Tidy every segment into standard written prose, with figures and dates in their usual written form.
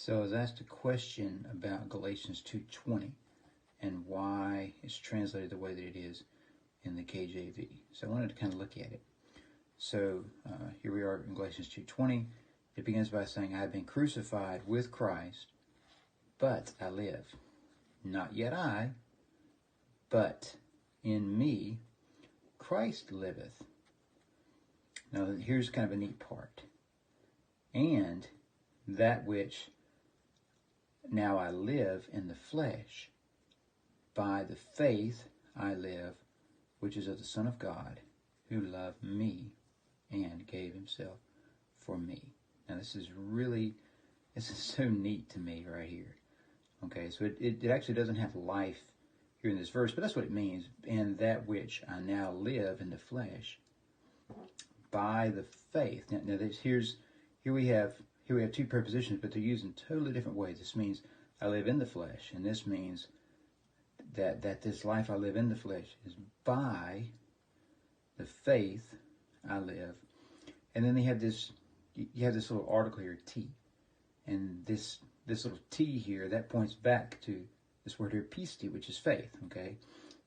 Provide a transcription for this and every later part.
So I was asked a question about Galatians 2:20 and why it's translated the way that it is in the KJV. So I wanted to kind of look at it. So here we are in Galatians 2:20. It begins by saying, I have been crucified with Christ, but I live. Not yet I, but in me Christ liveth. Now here's kind of a neat part. And that which now I live in the flesh, by the faith I live, which is of the Son of God, who loved me and gave himself for me. Now this is so neat to me right here. Okay, so it actually doesn't have life here in this verse, but that's what it means. And that which I now live in the flesh, by the faith. Now here we have two prepositions, but they're used in totally different ways. This means I live in the flesh, and this means that this life I live in the flesh is by the faith I live. And then you have this little article here, T. And this little T here, that points back to this word here, pistis, which is faith, okay?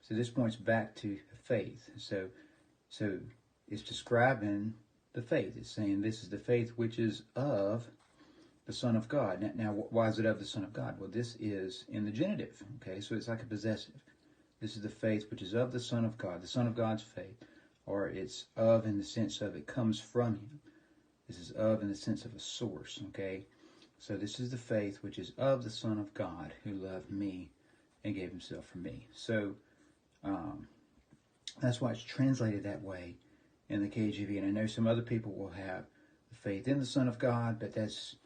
So this points back to faith. So it's describing the faith. It's saying this is the faith which is of the Son of God. Now, why is it of the Son of God? Well, this is in the genitive, okay? So it's like a possessive. This is the faith which is of the Son of God, the Son of God's faith, or it's of in the sense of it comes from him. This is of in the sense of a source, okay? So this is the faith which is of the Son of God, who loved me and gave himself for me. So that's why it's translated that way in the KJV. And I know some other people will have the faith in the Son of God, but that's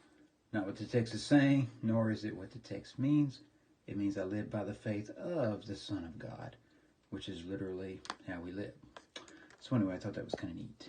not what the text is saying, nor is it what the text means. It means I live by the faith of the Son of God, which is literally how we live. So anyway, I thought that was kind of neat.